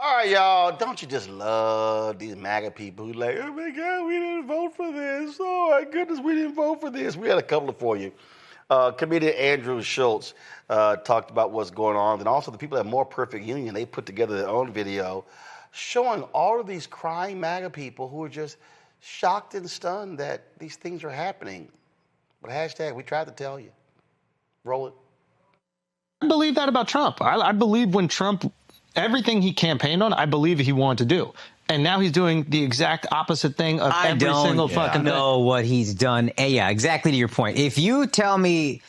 All right, y'all, don't you just love these MAGA people who like, oh my God, we didn't vote for this. Oh my goodness, we didn't vote for this. We had a couple for you. Comedian Andrew Schulz talked about what's going on. And also the people at More Perfect Union, they put together their own video showing all of these crying MAGA people who are just shocked and stunned that these things are happening. But hashtag, we tried to tell you. Roll it. I believe that about Trump. I believe when Trump, everything he campaigned on, I believe he wanted to do. And now he's doing the exact opposite thing of every single fucking thing. I don't know what he's done. Yeah, exactly to your point. If you tell me,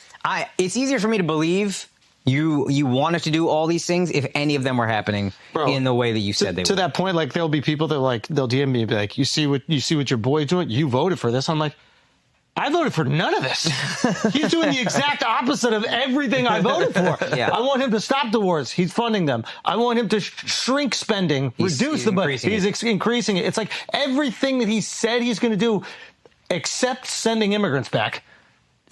it's easier for me to believe you wanted to do all these things if any of them were happening in the way that you said they were. To that point, like there'll be people that like they'll DM me and be like, you see what your boy's doing? You voted for this. I'm like, I voted for none of this. He's doing the exact opposite of everything I voted for. Yeah. I want him to stop the wars. He's funding them. I want him to shrink spending, reduce the budget. He's increasing it. It's like everything that he said he's going to do, except sending immigrants back.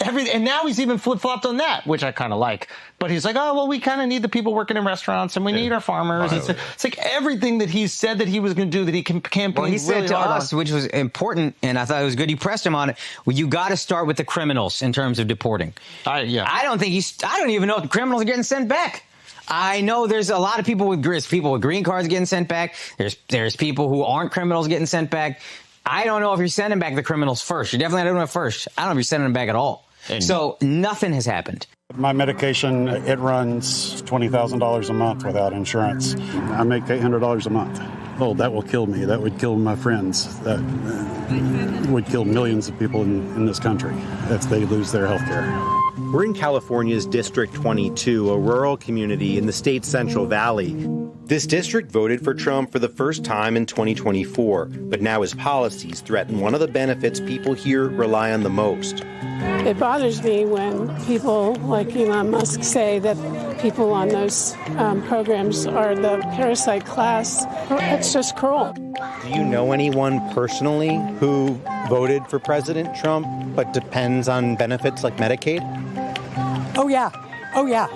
And now he's even flip-flopped on that, which I kind of like. But he's like, oh, well, we kind of need the people working in restaurants, and we need our farmers. It's like everything that he said that he was going to do that he campaigned he said really to hard us, which was important, and I thought it was good. You pressed him on it. Well, you got to start with the criminals in terms of deporting. I don't even know if the criminals are getting sent back. I know there's a lot of people with green cards getting sent back. There's people who aren't criminals getting sent back. I don't know if you're sending back the criminals first. You're definitely not doing it first. I don't know if you're sending them back at all. So nothing has happened. My medication, it runs $20,000 a month without insurance. I make $800 a month. Oh, that will kill me. That would kill my friends. That would kill millions of people in this country if they lose their health care. We're in California's District 22, a rural community in the state's Central Valley. This district voted for Trump for the first time in 2024, but now his policies threaten one of the benefits people here rely on the most. It bothers me when people like Elon Musk say that people on those programs are the parasite class. It's just cruel. Do you know anyone personally who voted for President Trump but depends on benefits like Medicaid? Oh, yeah.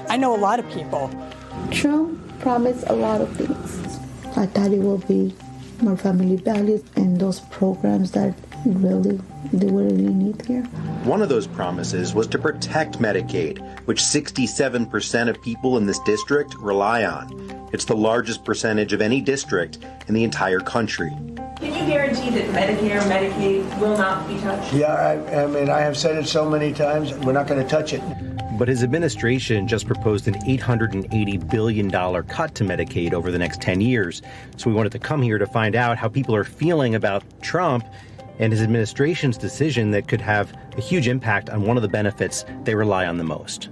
I know a lot of people. Trump promised a lot of things. I thought it will be more family values and those programs that we really need here. One of those promises was to protect Medicaid, which 67% of people in this district rely on. It's the largest percentage of any district in the entire country. Can you guarantee that Medicare and Medicaid will not be touched? Yeah, I mean, I have said it so many times, we're not going to touch it. But his administration just proposed an $880 billion cut to Medicaid over the next 10 years. So we wanted to come here to find out how people are feeling about Trump and his administration's decision that could have a huge impact on one of the benefits they rely on the most.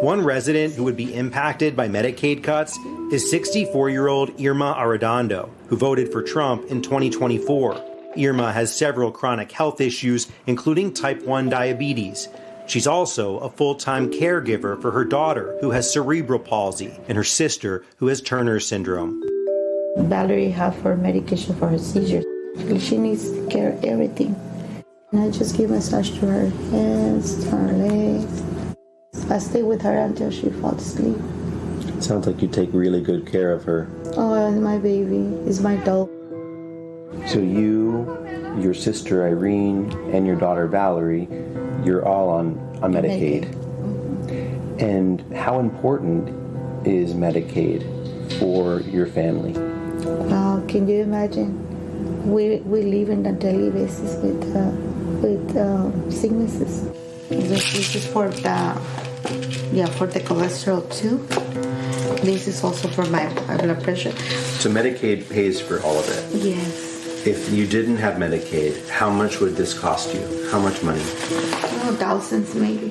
One resident who would be impacted by Medicaid cuts is 64-year-old Irma Arredondo, who voted for Trump in 2024. Irma has several chronic health issues, including type 1 diabetes. She's also a full-time caregiver for her daughter, who has cerebral palsy, and her sister, who has Turner syndrome. Valerie have her medication for her seizures. She needs care of everything. And I just give massage to her hands, to her legs. I stay with her until she falls asleep. It sounds like you take really good care of her. Oh, and my baby is my doll. So you, your sister Irene, and your daughter Valerie, you're all on Medicaid. Mm-hmm. And how important is Medicaid for your family? Can you imagine? We live on a daily basis with sicknesses. This is for the cholesterol too. This is also for my blood pressure. So Medicaid pays for all of it? Yes. If you didn't have Medicaid, how much would this cost you? How much money? Oh, thousands maybe.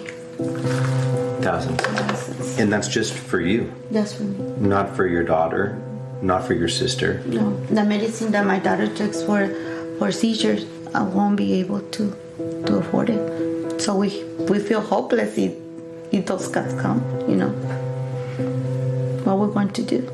Thousands. And that's just for you? That's for me. Not for your daughter? Not for your sister? No. The medicine that my daughter takes for seizures, I won't be able to afford it. So we feel hopeless if those cuts come, What we want to do.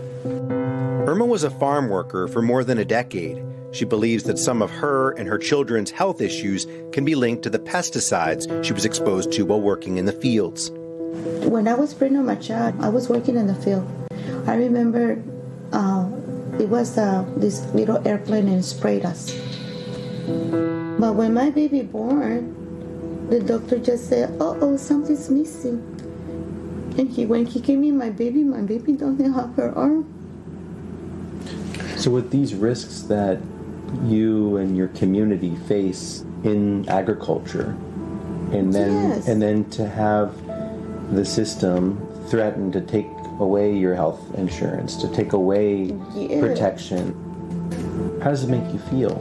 Irma was a farm worker for more than a decade. She believes that some of her and her children's health issues can be linked to the pesticides she was exposed to while working in the fields. When I was pregnant with my child, I was working in the field. I remember it was this little airplane and sprayed us. But when my baby born, the doctor just said, "Uh-oh, something's missing." And when he gave me my baby doesn't have her arm. So with these risks that you and your community face in agriculture, and then to have the system threaten to take away your health insurance, to take away protection, how does it make you feel?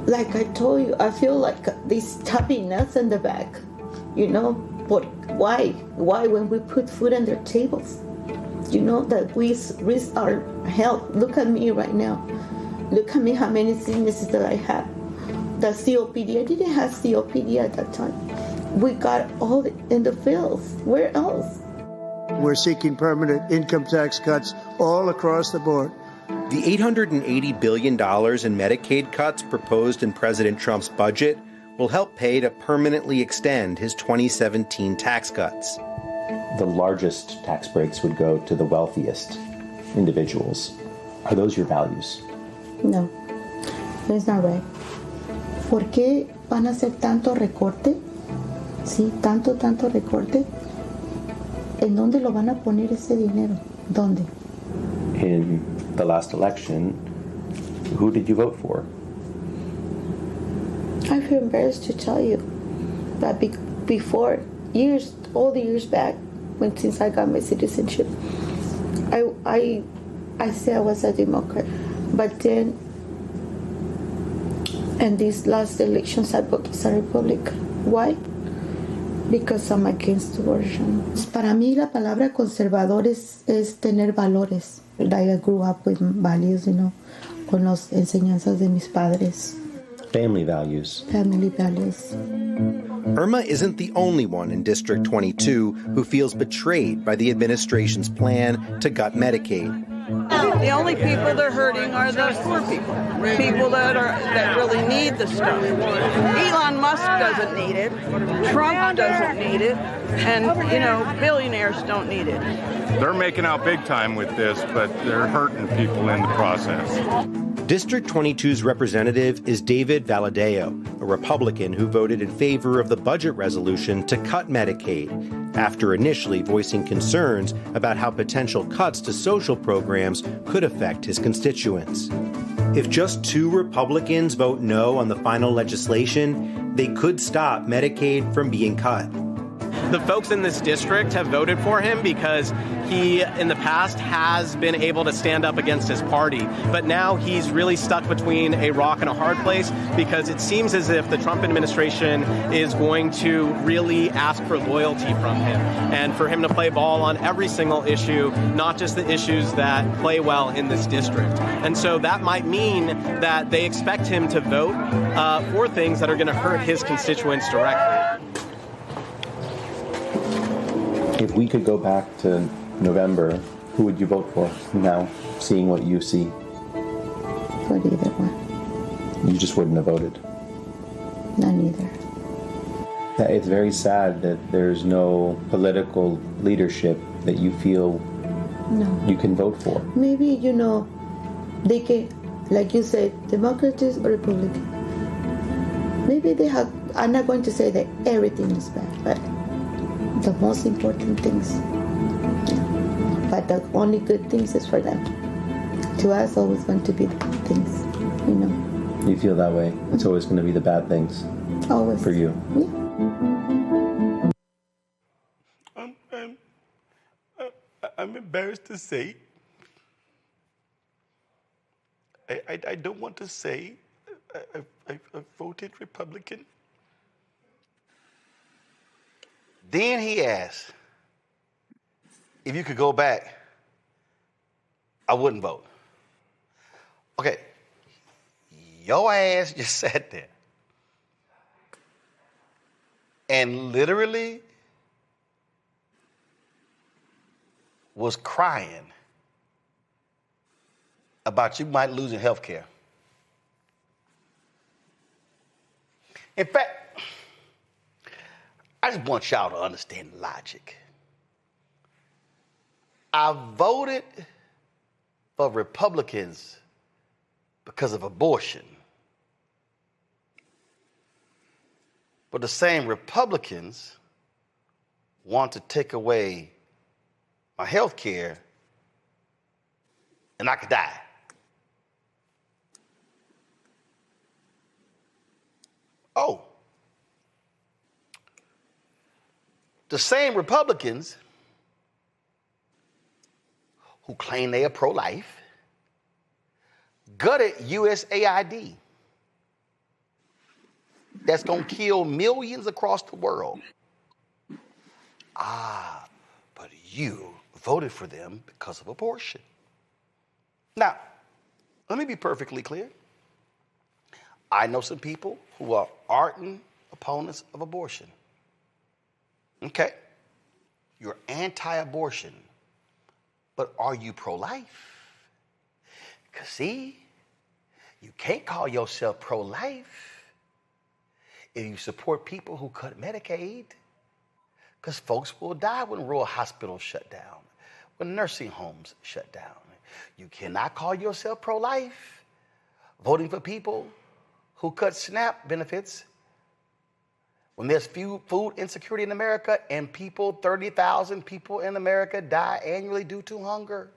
Like I told you, I feel like this tapping nuts in the back, you know. But why? Why when we put food on their tables? You know that we risk our health. Look at me right now. Look at me, how many sicknesses that I have. The COPD, I didn't have COPD at that time. We got all in the fields. Where else? We're seeking permanent income tax cuts all across the board. The $880 billion in Medicaid cuts proposed in President Trump's budget will help pay to permanently extend his 2017 tax cuts. The largest tax breaks would go to the wealthiest individuals. Are those your values? No, that's not right. ¿Por qué van a hacer tanto recorte? Sí, tanto recorte. ¿En dónde lo van a poner ese dinero? ¿Dónde? In the last election, who did you vote for? I feel embarrassed to tell you, but before, all the years back, since I got my citizenship, I said I was a Democrat, but then, in these last elections, I voted as a Republican. Why? Because I'm against abortion. Para mí, la palabra conservador es tener valores. I grew up with values, you know, con las enseñanzas de mis padres. Family values. Family values. Irma isn't the only one in District 22 who feels betrayed by the administration's plan to gut Medicaid. The only people they're hurting are the poor people that really need the stuff. Elon Musk doesn't need it, Trump doesn't need it, and, you know, billionaires don't need it. They're making out big time with this, but they're hurting people in the process. District 22's representative is David Valadeo, a Republican who voted in favor of the budget resolution to cut Medicaid, after initially voicing concerns about how potential cuts to social programs could affect his constituents. If just 2 Republicans vote no on the final legislation, they could stop Medicaid from being cut. The folks in this district have voted for him because he, in the past, has been able to stand up against his party. But now he's really stuck between a rock and a hard place because it seems as if the Trump administration is going to really ask for loyalty from him and for him to play ball on every single issue, not just the issues that play well in this district. And so that might mean that they expect him to vote for things that are going to hurt his constituents directly. If we could go back to November, who would you vote for now, seeing what you see? For either one. You just wouldn't have voted? None either. It's very sad that there's no political leadership that you feel you can vote for. Maybe, you know, they can, like you said, Democrats or Republican. Maybe they have, I'm not going to say that everything is bad, but the most important things. But the only good things is for them. To us, always going to be the good things, you know. You feel that way? It's always going to be the bad things? Always. For you? Yeah. I'm embarrassed to say, I don't want to say I voted Republican. Then he asked if you could go back, I wouldn't vote. Okay, your ass just sat there and literally was crying about you might lose your health care. In fact, I just want y'all to understand logic. I voted for Republicans because of abortion. But the same Republicans want to take away my health care and I could die. Oh. The same Republicans who claim they are pro-life gutted USAID. That's going to kill millions across the world. But you voted for them because of abortion. Now, let me be perfectly clear. I know some people who are ardent opponents of abortion. Okay, you're anti-abortion, but are you pro-life? Because see, you can't call yourself pro-life if you support people who cut Medicaid, because folks will die when rural hospitals shut down, when nursing homes shut down. You cannot call yourself pro-life voting for people who cut SNAP benefits when there's food insecurity in America and 30,000 people in America die annually due to hunger.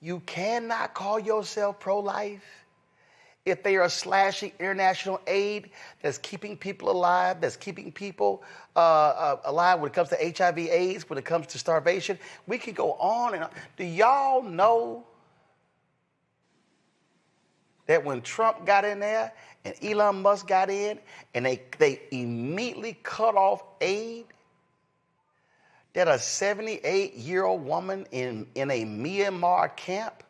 You cannot call yourself pro-life if they are slashing international aid that's keeping people alive, that's keeping people alive when it comes to HIV/AIDS, when it comes to starvation. We can go on and on. Do y'all know that when Trump got in there and Elon Musk got in and they immediately cut off aid, that a 78-year-old woman in a Myanmar camp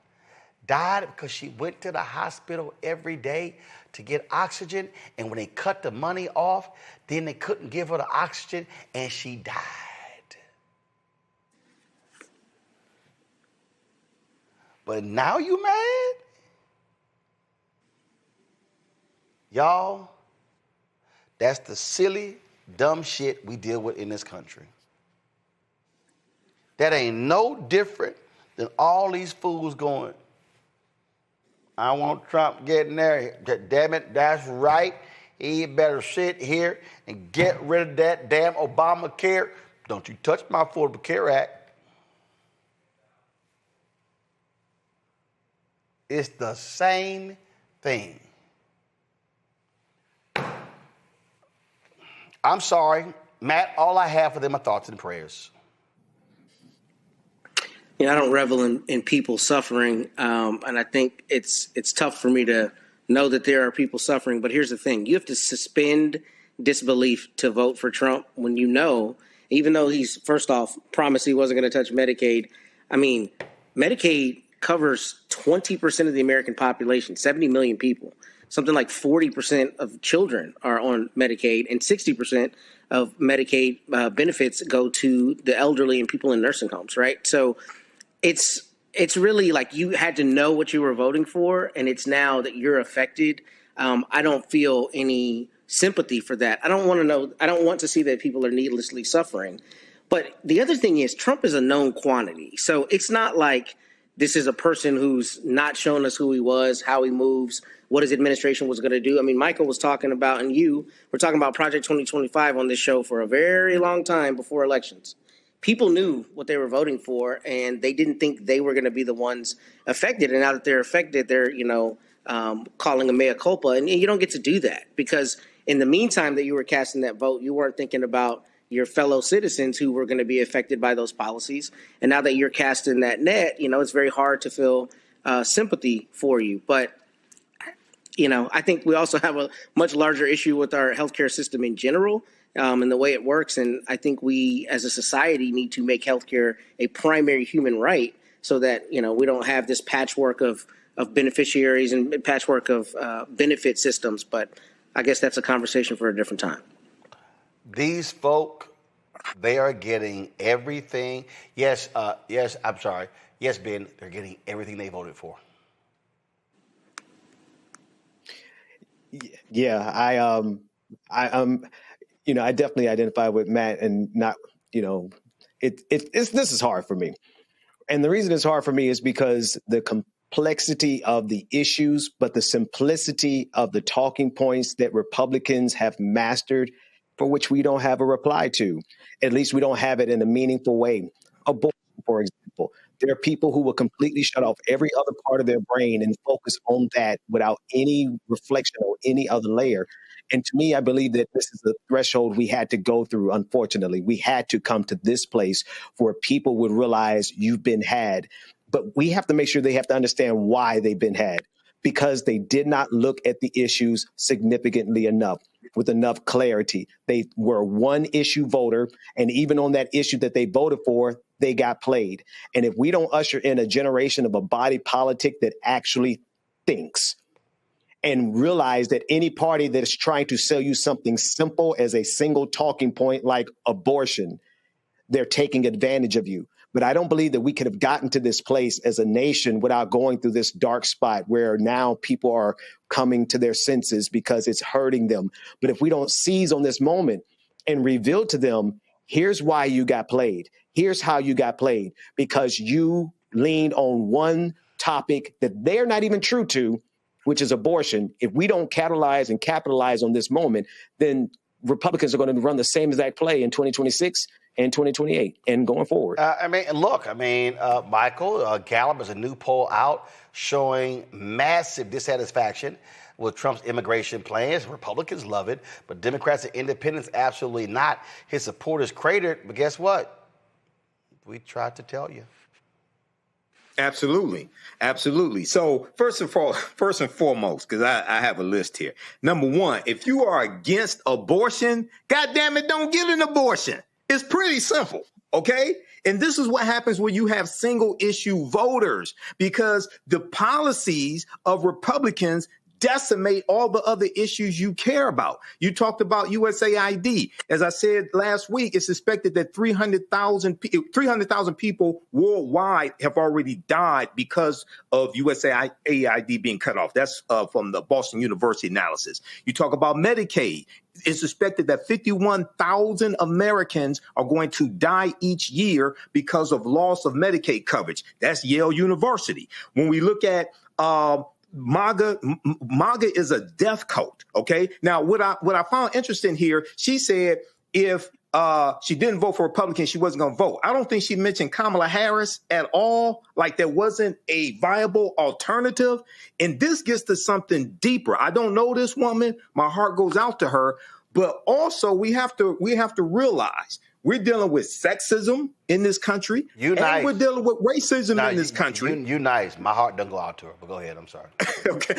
died because she went to the hospital every day to get oxygen, and when they cut the money off, then they couldn't give her the oxygen and she died. But now you mad? Y'all, that's the silly, dumb shit we deal with in this country. That ain't no different than all these fools going, I want Trump getting there. Damn it, that's right. He better sit here and get rid of that damn Obamacare. Don't you touch my Affordable Care Act. It's the same thing. I'm sorry, Matt, all I have for them are thoughts and prayers. I don't revel in people suffering, and I think it's tough for me to know that there are people suffering. But here's the thing. You have to suspend disbelief to vote for Trump when you know, even though he's, first off, promised he wasn't going to touch Medicaid. I mean, Medicaid covers 20% of the American population, 70 million people. Something like 40% of children are on Medicaid, and 60% of Medicaid benefits go to the elderly and people in nursing homes, right? So it's really like you had to know what you were voting for, and it's now that you're affected. I don't feel any sympathy for that. I don't want to know. I don't want to see that people are needlessly suffering. But the other thing is Trump is a known quantity. So it's not like this is a person who's not shown us who he was, how he moves, what his administration was going to do. I mean, Michael was talking about, and you were talking about Project 2025 on this show for a very long time before elections. People knew what they were voting for, and they didn't think they were going to be the ones affected. And now that they're affected, they're, calling a mea culpa. And you don't get to do that because in the meantime that you were casting that vote, you weren't thinking about your fellow citizens who were going to be affected by those policies. And now that you're casting that net, it's very hard to feel sympathy for you. But, I think we also have a much larger issue with our healthcare system in general. And the way it works. And I think we as a society need to make healthcare a primary human right so that, we don't have this patchwork of beneficiaries and patchwork of benefit systems. But I guess that's a conversation for a different time. These folk, they are getting everything. Yes, I'm sorry. Yes, Ben, they're getting everything they voted for. Yeah, I definitely identify with Matt, and not, this is hard for me. And the reason it's hard for me is because the complexity of the issues, but the simplicity of the talking points that Republicans have mastered, for which we don't have a reply to. At least we don't have it in a meaningful way. Abortion, for example. There are people who will completely shut off every other part of their brain and focus on that without any reflection or any other layer. And to me, I believe that this is the threshold we had to go through, unfortunately. We had to come to this place where people would realize you've been had. But we have to make sure they have to understand why they've been had, because they did not look at the issues significantly enough, with enough clarity. They were one issue voter, and even on that issue that they voted for, they got played. And if we don't usher in a generation of a body politic that actually thinks and realize that any party that is trying to sell you something simple as a single talking point like abortion, they're taking advantage of you. But I don't believe that we could have gotten to this place as a nation without going through this dark spot where now people are coming to their senses because it's hurting them. But if we don't seize on this moment and reveal to them, here's why you got played. Here's how you got played, because you leaned on one topic that they're not even true to, which is abortion. If we don't capitalize on this moment, then Republicans are going to run the same exact play in 2026 and 2028 and going forward. Michael, Gallup is a new poll out showing massive dissatisfaction with Trump's immigration plans. Republicans love it, but Democrats and independents absolutely not. His support is cratered, but guess what? We tried to tell you. Absolutely. So first and foremost, because I have a list here. Number one, if you are against abortion, goddamn it, don't get an abortion. It's pretty simple, okay? And this is what happens when you have single issue voters, because the policies of Republicans decimate all the other issues you care about. You talked about USAID. As I said last week, it's suspected that 300,000 people worldwide have already died because of USAID being cut off. That's from the Boston University analysis. You talk about Medicaid. It's suspected that 51,000 Americans are going to die each year because of loss of Medicaid coverage. That's Yale University. When we look at MAGA is a death cult. Okay. Now, what I found interesting here, she said if she didn't vote for Republican, she wasn't going to vote. I don't think she mentioned Kamala Harris at all. Like there wasn't a viable alternative. And this gets to something deeper. I don't know this woman. My heart goes out to her. But also we have to realize we're dealing with sexism in this country. And we're dealing with racism in this country. You nice. My heart doesn't go out to her, but go ahead. I'm sorry. Okay.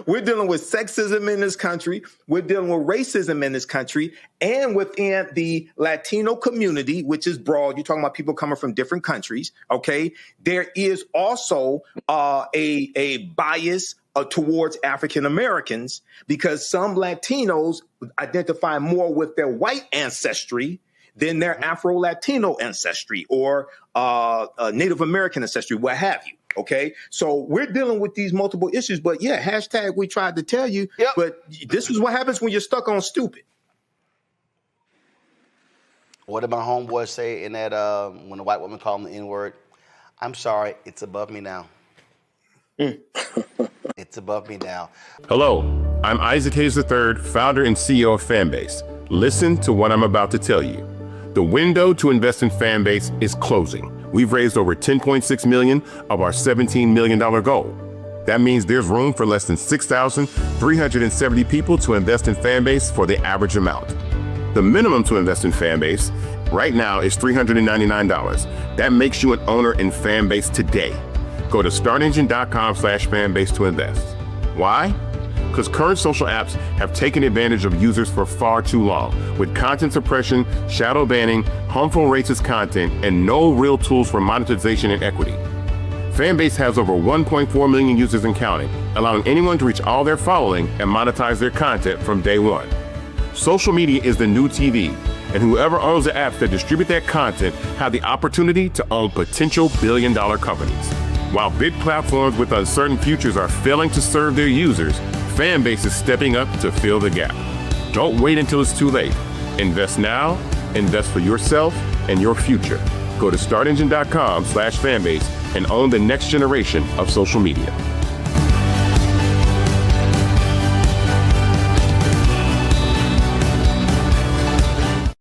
We're dealing with sexism in this country. We're dealing with racism in this country. And within the Latino community, which is broad, you're talking about people coming from different countries. Okay. There is also a bias towards African Americans, because some Latinos identify more with their white ancestry than their Afro-Latino ancestry or Native American ancestry, what have you. Okay, so we're dealing with these multiple issues. But yeah, hashtag we tried to tell you. Yep. But this is what happens when you're stuck on stupid. What did my homeboy say in that when the white woman called him the N-word? I'm sorry, it's above me now. It's above me now. Hello, I'm Isaac Hayes III, founder and CEO of Fanbase. Listen to what I'm about to tell you. The window to invest in Fanbase is closing. We've raised over $10.6 million of our $17 million goal. That means there's room for less than 6,370 people to invest in Fanbase for the average amount. The minimum to invest in Fanbase right now is $399. That makes you an owner in Fanbase today. Go to startengine.com/fanbase to invest. Why? Because current social apps have taken advantage of users for far too long, with content suppression, shadow banning, harmful racist content, and no real tools for monetization and equity. Fanbase has over 1.4 million users and counting, allowing anyone to reach all their following and monetize their content from day one. Social media is the new TV, and whoever owns the apps that distribute that content have the opportunity to own potential billion-dollar companies. While big platforms with uncertain futures are failing to serve their users, Fanbase is stepping up to fill the gap. Don't wait until it's too late. Invest now, invest for yourself and your future. Go to startengine.com/fanbase and own the next generation of social media.